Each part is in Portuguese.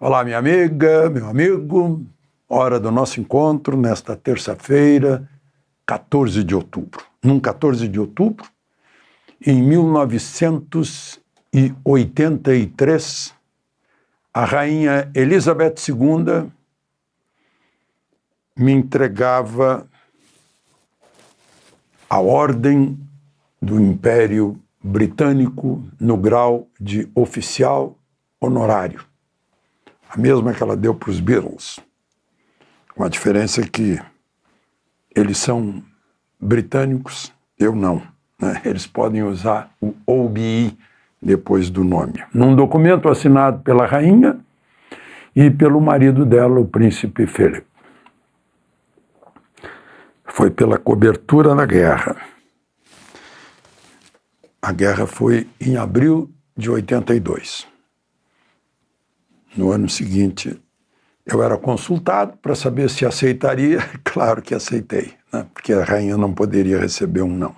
Olá, minha amiga, meu amigo, hora do nosso encontro nesta terça-feira, 14 de outubro. Num 14 de outubro, em 1983, a rainha Elizabeth II me entregava a ordem do Império Britânico no grau de oficial honorário. A mesma que ela deu para os Beatles, com a diferença que eles são britânicos, eu não, né? Eles podem usar o OBE depois do nome. Num documento assinado pela rainha e pelo marido dela, o príncipe Philip. Foi pela cobertura da guerra. A guerra foi em abril de 82. No ano seguinte, eu era consultado para saber se aceitaria. Claro que aceitei, né? Porque a rainha não poderia receber um não.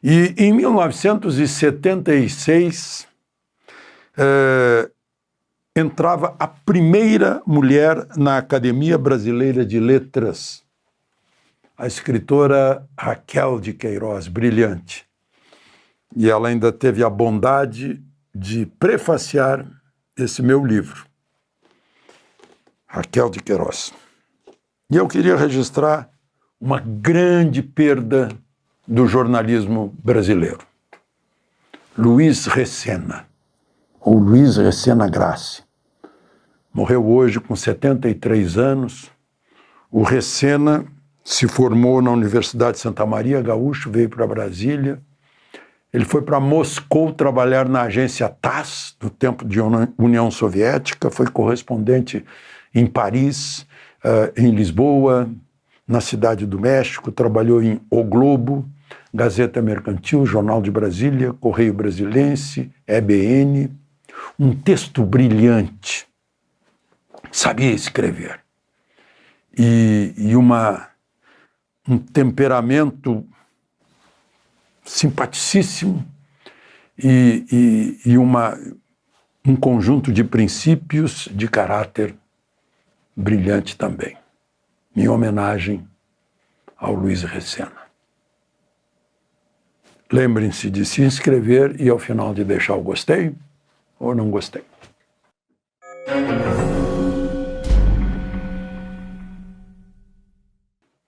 E em 1976, entrava a primeira mulher na Academia Brasileira de Letras, a escritora Raquel de Queiroz, brilhante. E ela ainda teve a bondade de prefaciar esse meu livro, Raquel de Queiroz. E eu queria registrar uma grande perda do jornalismo brasileiro. Luiz Resena, ou Luiz Resena Grassi, morreu hoje com 73 anos. O Resena se formou na Universidade de Santa Maria Gaúcho, veio para Brasília. Ele foi para Moscou trabalhar na agência TASS, do tempo de União Soviética, foi correspondente em Paris, em Lisboa, na Cidade do México, trabalhou em O Globo, Gazeta Mercantil, Jornal de Brasília, Correio Brasilense, EBN. Um texto brilhante, sabia escrever. E um temperamento simpaticíssimo e um conjunto de princípios de caráter brilhante também. Minha homenagem ao Luiz Resena. Lembrem-se de se inscrever e ao final de deixar o gostei ou não gostei.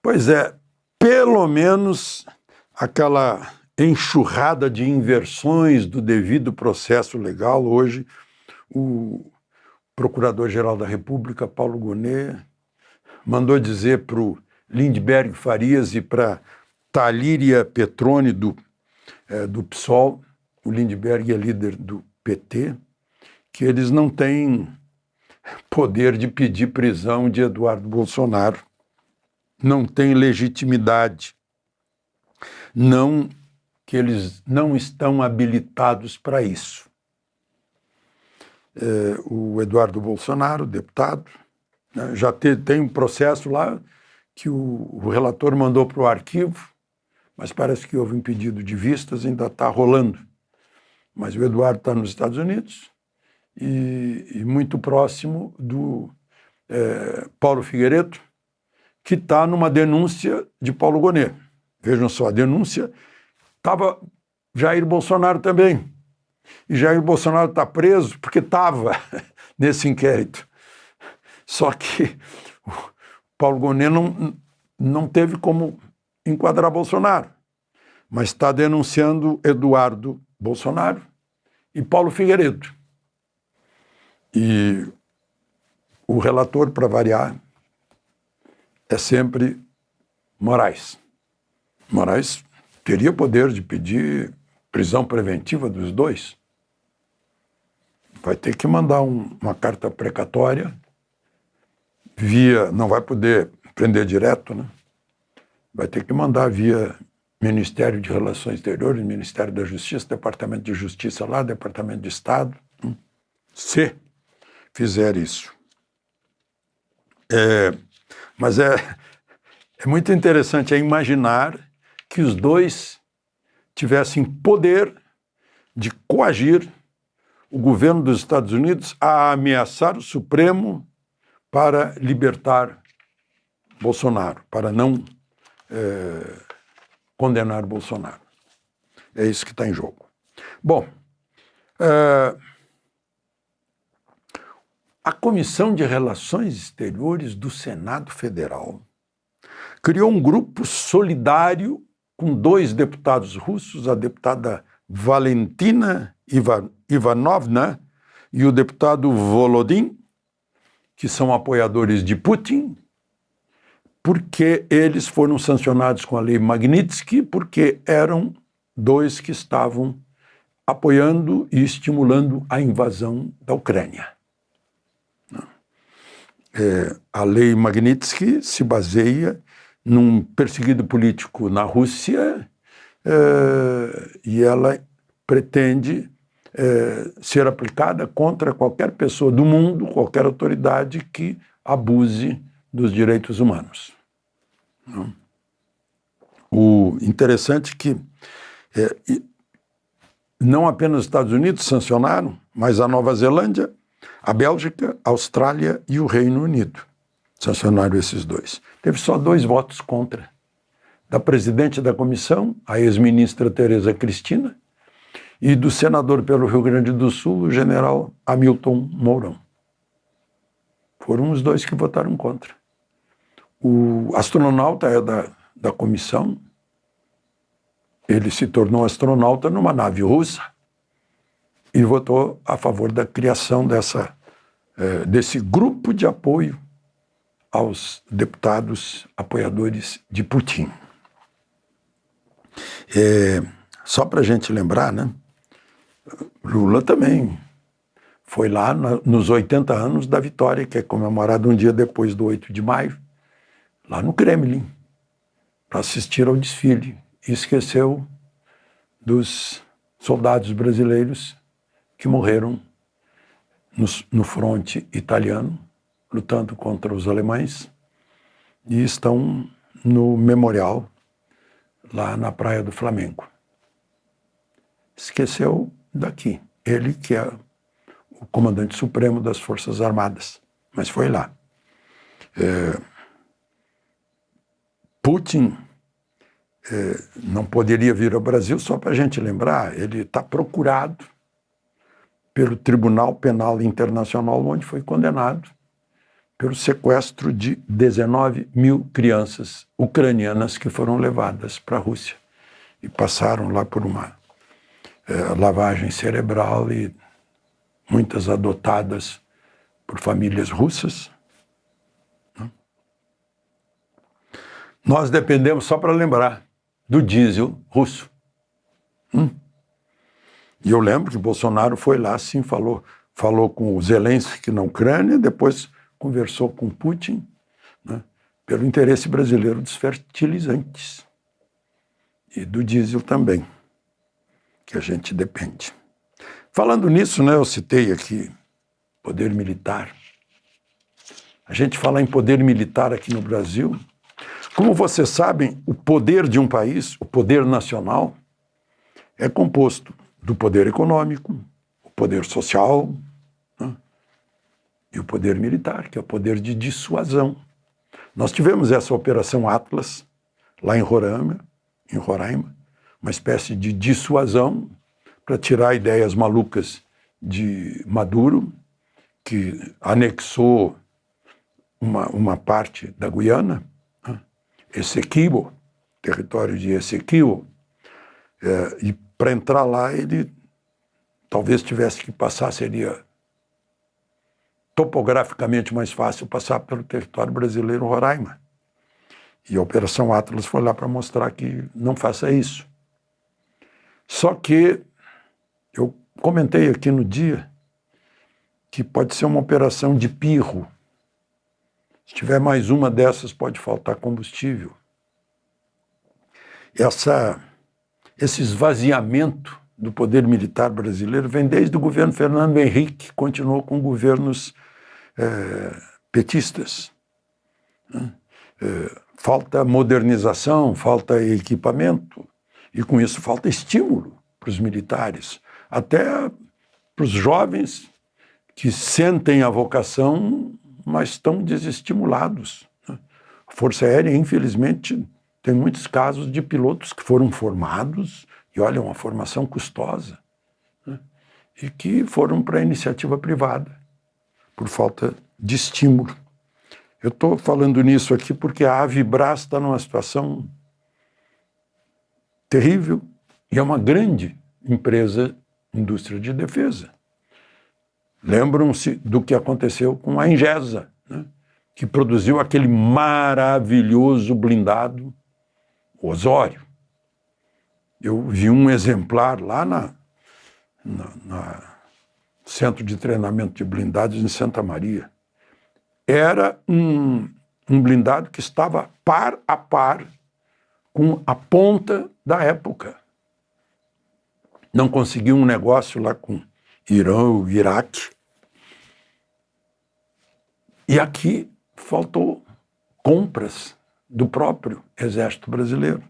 Pois é, pelo menos aquela enxurrada de inversões do devido processo legal. Hoje, o Procurador-Geral da República, Paulo Gonet, mandou dizer para o Lindbergh Farias e para Talíria Petroni, do PSOL, o Lindbergh é líder do PT, que eles não têm poder de pedir prisão de Eduardo Bolsonaro, não têm legitimidade, que eles não estão habilitados para isso. O Eduardo Bolsonaro, deputado, né, já tem um processo lá que o relator mandou para o arquivo, mas parece que houve um pedido de vistas, ainda está rolando. Mas o Eduardo está nos Estados Unidos e muito próximo do Paulo Figueiredo, que está numa denúncia de Paulo Gonet. Vejam só, a denúncia estava Jair Bolsonaro também. E Jair Bolsonaro está preso porque estava nesse inquérito. Só que o Paulo Gonet não teve como enquadrar Bolsonaro, mas está denunciando Eduardo Bolsonaro e Paulo Figueiredo. E o relator, para variar, é sempre Moraes. Moraes teria poder de pedir prisão preventiva dos dois. Vai ter que mandar uma carta precatória não vai poder prender direto, né? Vai ter que mandar via Ministério de Relações Exteriores, Ministério da Justiça, Departamento de Justiça lá, Departamento de Estado, se fizer isso. Mas é muito interessante imaginar que os dois tivessem poder de coagir o governo dos Estados Unidos a ameaçar o Supremo para libertar Bolsonaro, para não condenar Bolsonaro. É isso que está em jogo. Bom, a Comissão de Relações Exteriores do Senado Federal criou um grupo solidário com 2 deputados russos, a deputada Valentina Ivanovna e o deputado Volodin, que são apoiadores de Putin, porque eles foram sancionados com a lei Magnitsky, porque eram 2 que estavam apoiando e estimulando a invasão da Ucrânia. A lei Magnitsky se baseia num perseguido político na Rússia e ela pretende ser aplicada contra qualquer pessoa do mundo, qualquer autoridade que abuse dos direitos humanos. O interessante é que não apenas os Estados Unidos sancionaram, mas a Nova Zelândia, a Bélgica, a Austrália e o Reino Unido sancionaram esses 2. Teve só 2 votos contra. Da presidente da comissão, a ex-ministra Tereza Cristina, e do senador pelo Rio Grande do Sul, o general Hamilton Mourão. Foram os 2 que votaram contra. O astronauta é da comissão, ele se tornou astronauta numa nave russa e votou a favor da criação desse grupo de apoio aos deputados apoiadores de Putin. Só para a gente lembrar, né? Lula também foi lá nos 80 anos da vitória, que é comemorado um dia depois do 8 de maio, lá no Kremlin, para assistir ao desfile. E esqueceu dos soldados brasileiros que morreram no fronte italiano, lutando contra os alemães, e estão no memorial lá na Praia do Flamengo. Esqueceu daqui, ele que é o comandante supremo das Forças Armadas, mas foi lá. Putin não poderia vir ao Brasil, só para a gente lembrar, ele está procurado pelo Tribunal Penal Internacional, onde foi condenado pelo sequestro de 19.000 crianças ucranianas que foram levadas para a Rússia e passaram lá por uma lavagem cerebral, e muitas adotadas por famílias russas. Nós dependemos, só para lembrar, do diesel russo. E eu lembro que Bolsonaro foi lá, sim, falou com o Zelensky na Ucrânia, depois conversou com Putin, né, pelo interesse brasileiro dos fertilizantes e do diesel também, que a gente depende. Falando nisso, né, eu citei aqui poder militar. A gente fala em poder militar aqui no Brasil. Como vocês sabem, o poder de um país, o poder nacional, é composto do poder econômico, o poder social, né, e o poder militar, que é o poder de dissuasão. Nós tivemos essa Operação Atlas, lá em Roraima, uma espécie de dissuasão para tirar ideias malucas de Maduro, que anexou uma parte da Guiana, Essequibo, território de Essequibo, e para entrar lá ele talvez tivesse que passar, seria topograficamente mais fácil passar pelo território brasileiro, Roraima. E a Operação Atlas foi lá para mostrar que não faça isso. Só que eu comentei aqui no dia que pode ser uma operação de pirro. Se tiver mais uma dessas, pode faltar combustível. Esse esvaziamento do poder militar brasileiro vem desde o governo Fernando Henrique, continuou com governos petistas. Falta modernização, falta equipamento, e com isso falta estímulo para os militares. Até para os jovens que sentem a vocação, mas estão desestimulados. A Força Aérea, infelizmente, tem muitos casos de pilotos que foram formados, e olha, uma formação custosa, né? E que foram para a iniciativa privada, por falta de estímulo. Eu estou falando nisso aqui porque a Avibras está numa situação terrível e é uma grande empresa, indústria de defesa. Lembram-se do que aconteceu com a Engesa, né? Que produziu aquele maravilhoso blindado Osório. Eu vi um exemplar lá no Centro de Treinamento de Blindados em Santa Maria. Era um blindado que estava par a par com a ponta da época. Não conseguiu um negócio lá com Irã ou Iraque. E aqui faltou compras do próprio Exército Brasileiro.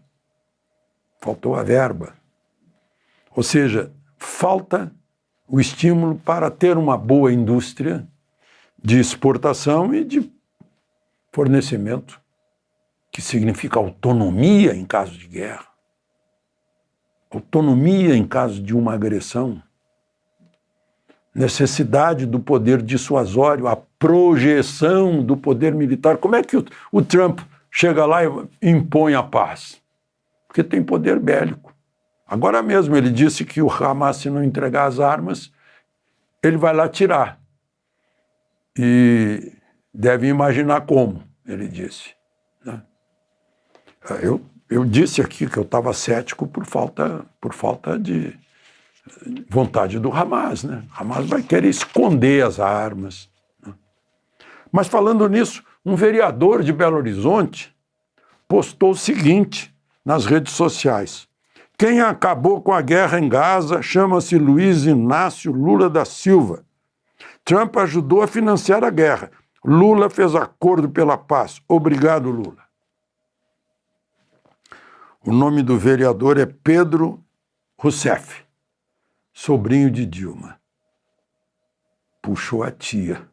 Faltou a verba. Ou seja, falta o estímulo para ter uma boa indústria de exportação e de fornecimento, que significa autonomia em caso de guerra, autonomia em caso de uma agressão, necessidade do poder dissuasório, a projeção do poder militar. Como é que o Trump chega lá e impõe a paz? Porque tem poder bélico. Agora mesmo ele disse que o Hamas, se não entregar as armas, ele vai lá tirar. E deve imaginar como, ele disse, né? Eu disse aqui que eu estava cético por falta de vontade do Hamas, né? Hamas vai querer esconder as armas, né? Mas falando nisso, um vereador de Belo Horizonte postou o seguinte nas redes sociais: quem acabou com a guerra em Gaza chama-se Luiz Inácio Lula da Silva. Trump ajudou a financiar a guerra. Lula fez acordo pela paz. Obrigado, Lula. O nome do vereador é Pedro Rousseff, sobrinho de Dilma. Puxou a tia.